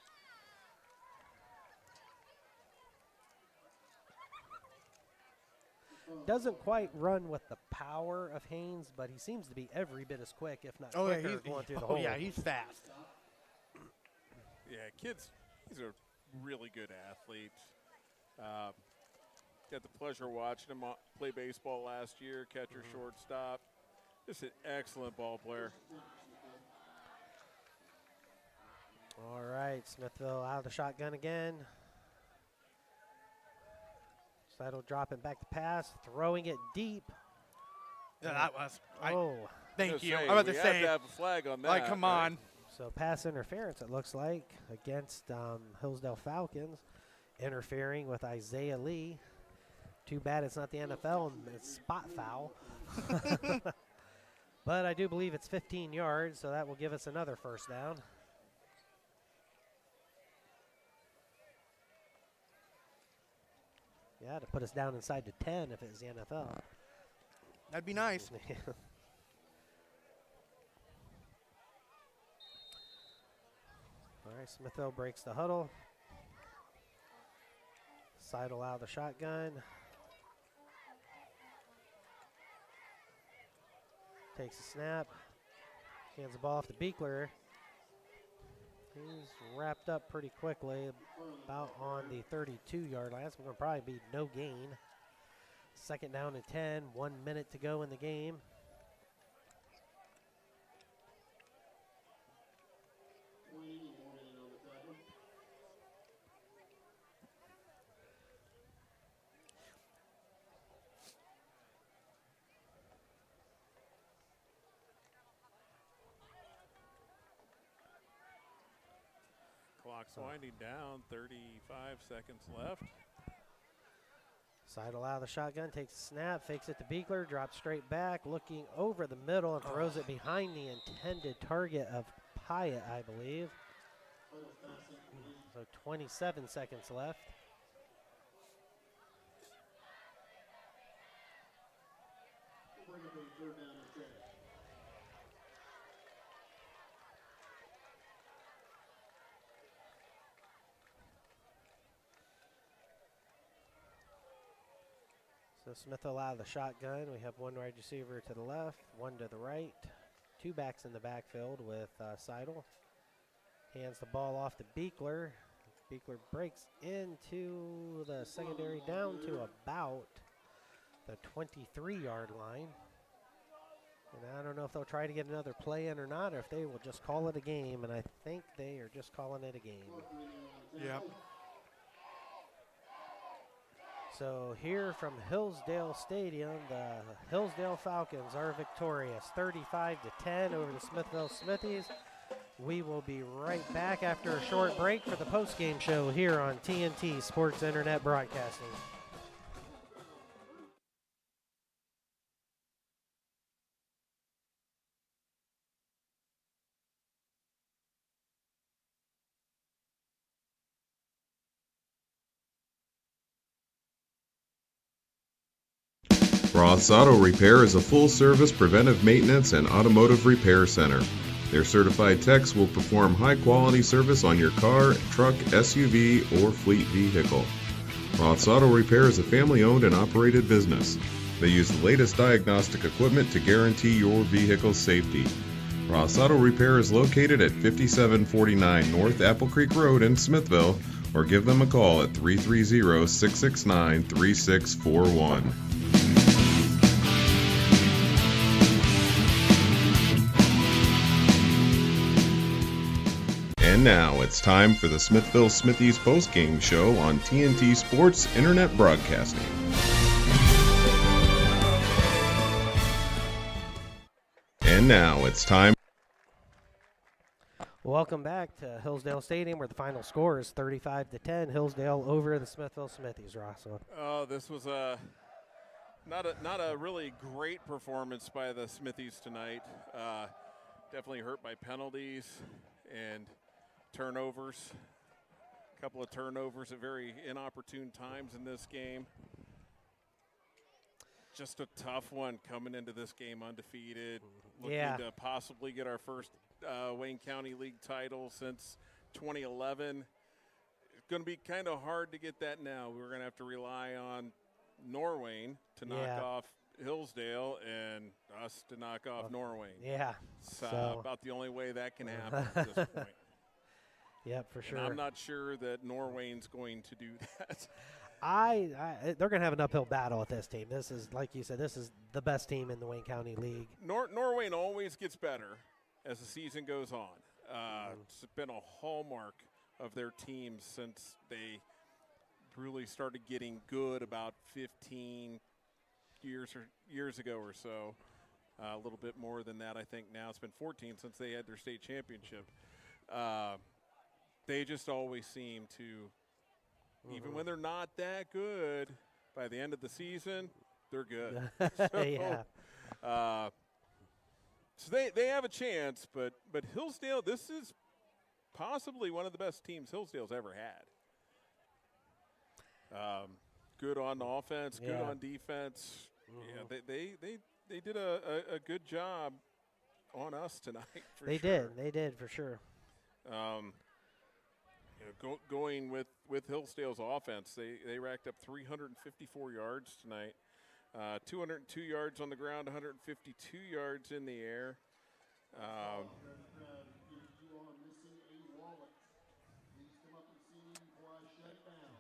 Doesn't quite run with the power of Haynes, but he seems to be every bit as quick, if not quicker, going through the hole. yeah, he's fast. Yeah, kids, he's a really good athlete. Got the pleasure of watching him play baseball last year, catcher, shortstop. Just an excellent ball player. All right, Smithville out of the shotgun again. Seidel dropping back to pass, throwing it deep. Yeah, that was. Oh, Thank you. Say, I'm about to we say, have to have a flag on that. like, come right? on. so pass interference, it looks like, against Hillsdale Falcons, interfering with Isaiah Lee. Too bad it's not the NFL and it's spot foul. But I do believe it's 15 yards, so that will give us another first down. Yeah, to put us down inside the 10 if it was the NFL. That'd be nice. All right, Smithville breaks the huddle. Seidel out of the shotgun. Takes a snap. Hands the ball off to Beekler. He's wrapped up pretty quickly, about on the 32-yard line. That's going to probably be no gain. 2nd down and 10, 1 minute to go in the game. Clock's winding down, 35 seconds left. Seidel out of the shotgun, takes a snap, fakes it to Beekler, drops straight back, looking over the middle and throws it behind the intended target of Pyatt, I believe. So 27 seconds left. bring up a third down and 10. So Smithville out of the shotgun. We have one wide receiver to the left, one to the right. Two backs in the backfield with Seidel. Hands the ball off to Beekler. Beekler breaks into the secondary down to about the 23-yard line. And I don't know if they'll try to get another play in or not, or if they will just call it a game. And I think they are just calling it a game. Yep. So here from Hillsdale Stadium, the Hillsdale Falcons are victorious 35-10 over the Smithville Smithies. We will be right back after a short break for the post-game show here on TNT Sports Internet Broadcasting. Roth's Auto Repair is a full-service preventive maintenance and automotive repair center. Their certified techs will perform high-quality service on your car, truck, SUV, or fleet vehicle. Roth's Auto Repair is a family-owned and operated business. They use the latest diagnostic equipment to guarantee your vehicle's safety. Roth's Auto Repair is located at 5749 North Apple Creek Road in Smithville, or give them a call at 330-669-3641. And now it's time for the Smithville Smithies postgame show on TNT Sports Internet Broadcasting. And now it's time. Welcome back to Hillsdale Stadium, where the final score is 35-10. Hillsdale over the Smithville Smithies, Rosso. Oh, this was not a really great performance by the Smithies tonight. Definitely hurt by penalties and turnovers. A couple of turnovers at very inopportune times in this game. Just a tough one coming into this game undefeated. Looking to possibly get our first Wayne County League title since 2011. It's going to be kind of hard to get that now. We're going to have to rely on Norwayne to knock off Hillsdale and us to knock off Norwayne. Yeah. It's about the only way that can happen at this point. Yep, for sure. And I'm not sure that Norwayne's going to do that. They're going to have an uphill battle with this team. This is, like you said, this is the best team in the Wayne County League. Norwayne always gets better as the season goes on. It's been a hallmark of their team since they really started getting good about 15 years ago or so. A little bit more than that, I think now. It's been 14 since they had their state championship. They just always seem to, even when they're not that good, by the end of the season, they're good. So they have a chance, but Hillsdale, this is possibly one of the best teams Hillsdale's ever had. Good on offense, good on defense. Yeah, they did a good job on us tonight. They did for sure. Going with Hillsdale's offense, they racked up 354 yards tonight. 202 yards on the ground, 152 yards in the air. If you are missing a wallet, please come up and see me before I shut it down.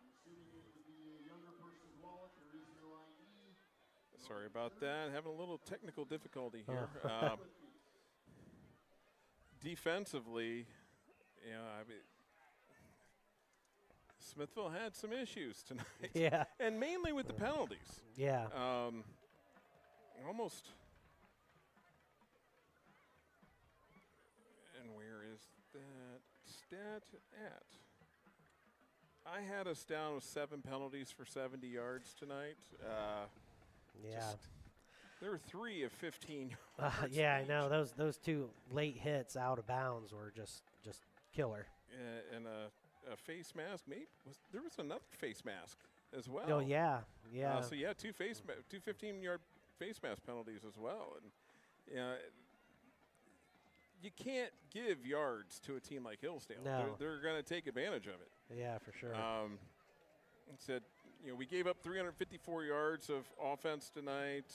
I'm assuming it would be a younger person's wallet. There is no ID. Sorry about that. Having a little technical difficulty here. Defensively, Smithville had some issues tonight. Yeah. And mainly with the penalties. Yeah. Almost. And where is that stat at? I had us down with 7 penalties for 70 yards tonight. There were 3 of 15 yards. I know. Those 2 late hits out of bounds were just killer. And a face mask. Maybe there was another face mask as well. Oh yeah. So 2 15-yard face mask penalties as well. And you can't give yards to a team like Hillsdale. No. They're going to take advantage of it. Yeah, for sure. It said, we gave up 354 yards of offense tonight.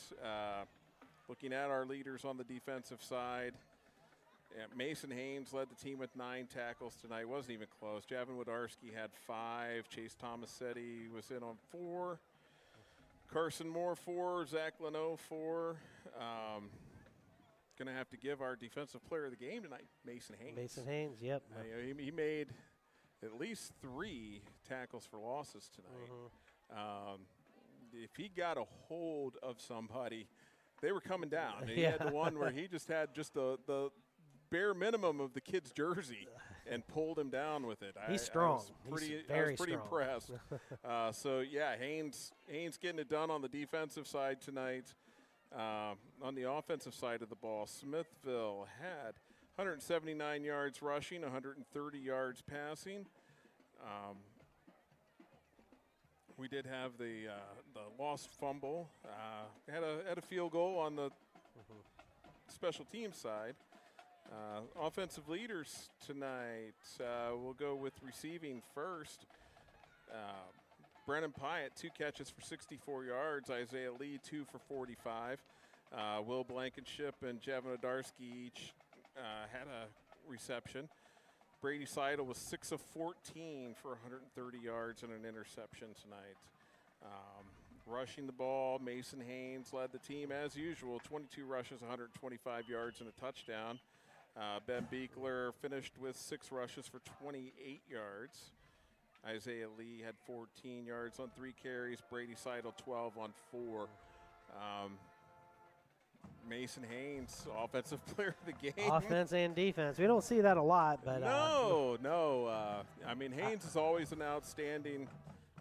Looking at our leaders on the defensive side, Mason Haynes led the team with 9 tackles tonight. Wasn't even close. Javin Wodarski had 5. Chase Tomasetti was in on 4. Carson Moore 4. Zach Leno 4. Going to have to give our defensive player of the game tonight, Mason Haynes. Mason Haynes, yep. He made at least 3 tackles for losses tonight. If he got a hold of somebody, they were coming down. He had the one where he just had the bare minimum of the kid's jersey and pulled him down with it. He's strong. I was pretty strong. impressed. So, yeah, Haynes getting it done on the defensive side tonight. On the offensive side of the ball, Smithville had 179 yards rushing, 130 yards passing. We did have the lost fumble. Had a field goal on the special teams side. Offensive leaders tonight, we'll go with receiving first. Brennan Pyatt, 2 catches for 64 yards. Isaiah Lee, 2 for 45. Will Blankenship and Javin Odarski each had a reception. Brady Seidel was 6 of 14 for 130 yards and an interception tonight. Rushing the ball, Mason Haynes led the team as usual, 22 rushes, 125 yards and a touchdown. Ben Beekler finished with 6 rushes for 28 yards. Isaiah Lee had 14 yards on 3 carries. Brady Seidel 12 on 4. Mason Haynes, offensive player of the game. Offense and defense. We don't see that a lot, but no. I mean, Haynes is always an outstanding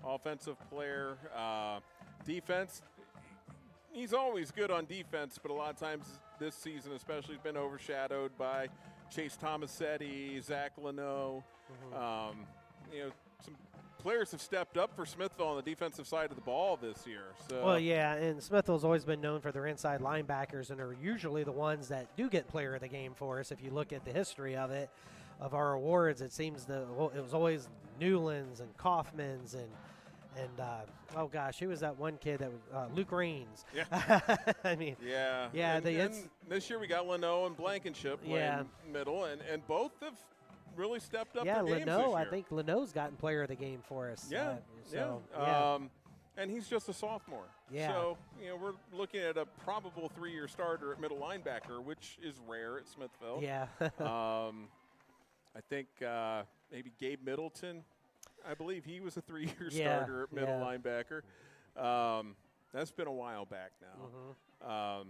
offensive player. Defense, he's always good on defense, but a lot of times this season especially has been overshadowed by Chase Tomasetti, Zach Leno. Some players have stepped up for Smithville on the defensive side of the ball this year. So. Well, yeah, and Smithville's always been known for their inside linebackers, and are usually the ones that do get player of the game for us. If you look at the history of it, of our awards, it seems it was always Newlands and Kaufmans and oh gosh, who was that one kid that was Luke Raines? Yeah. I mean, yeah. And this year we got Leno and Blankenship playing middle, and both have really stepped up their games this Leno, year. I think Leno's gotten player of the game for us. And he's just a sophomore. Yeah. So, we're looking at a probable 3-year starter at middle linebacker, which is rare at Smithville. Yeah. I think maybe Gabe Middleton, I believe he was a 3-year starter at middle linebacker. That's been a while back now.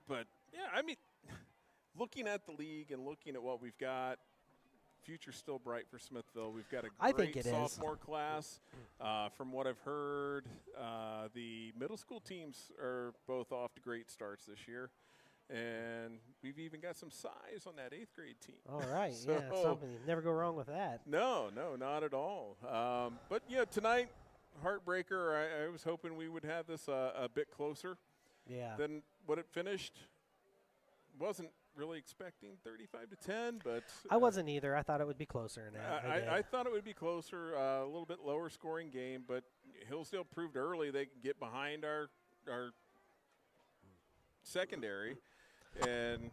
But, yeah, I mean, looking at the league and looking at what we've got, future's still bright for Smithville. We've got a great sophomore class. From what I've heard, the middle school teams are both off to great starts this year. And we've even got some size on that 8th grade team. All right, something. You never go wrong with that. No, not at all. But, tonight, heartbreaker. I was hoping we would have this a bit closer than what it finished. Wasn't really expecting 35-10, but I wasn't either. I thought it would be closer than that. I thought it would be closer, a little bit lower scoring game, but Hillsdale proved early they could get behind our secondary, and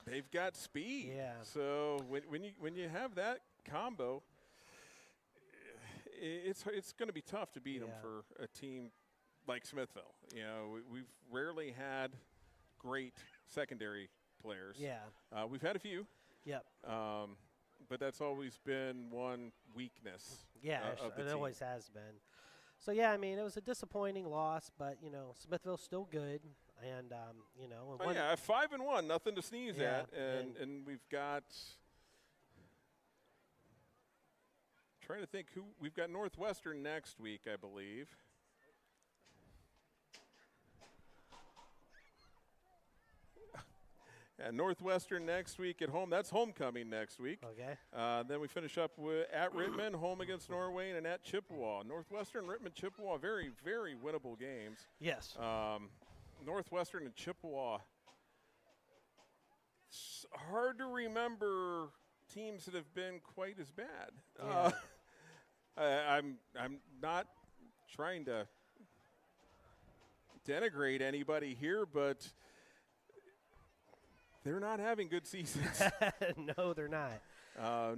they've got speed. Yeah. So when you have that combo, it's going to be tough to beat them for a team like Smithville. We've rarely had great secondary players. Yeah. We've had a few. Yep. But that's always been one weakness. Yeah, of the it team. always has been. So, yeah, I mean, it was a disappointing loss, but, Smithville's still good. And, and 5-1, nothing to sneeze at. And we've got – trying to think who – we've got Northwestern next week, I believe. And Northwestern next week at home. That's homecoming next week. Okay. Then we finish up at Rittman, home against Norway, and at Chippewa. Northwestern, Rittman, Chippewa, very, very winnable games. Yes. Northwestern and Chippewa. It's hard to remember teams that have been quite as bad. Yeah. I'm not trying to denigrate anybody here, but they're not having good seasons. No, they're not.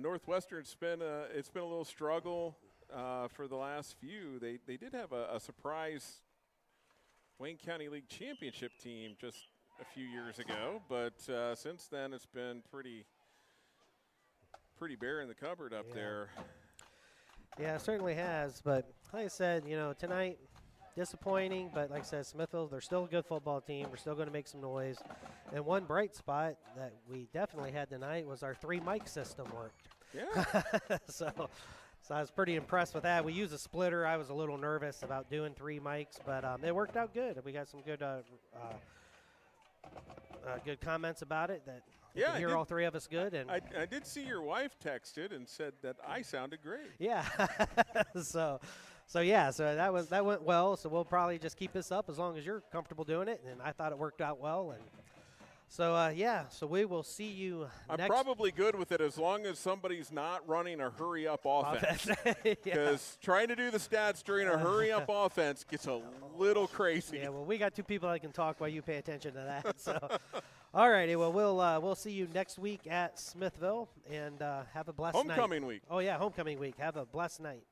Northwestern's been it's been a little struggle for the last few. They did have a surprise Wayne County League championship team just a few years ago, but since then it's been pretty bare in the cupboard up there. Yeah, it certainly has. But like I said, tonight, disappointing. But like I said, Smithville, they're still a good football team. We're still going to make some noise. And one bright spot that we definitely had tonight was our 3-mic system worked. Yeah. So I was pretty impressed with that. We used a splitter. I was a little nervous about doing 3 mics, but it worked out good. We got some good good comments about it that you could hear all 3 of us good. And I did see your wife texted and said that I sounded great. yeah. So that went well. So we'll probably just keep this up as long as you're comfortable doing it. And I thought it worked out well. And so so we will see you I'm next. probably good with it as long as somebody's not running a hurry-up offense. Yeah. Because trying to do the stats during a hurry-up offense gets a little crazy. Yeah, well, we got 2 people that can talk while you pay attention to that. So, all righty. Well, we'll see you next week at Smithville, and have a blessed night. Homecoming week. Oh, yeah, homecoming week. Have a blessed night.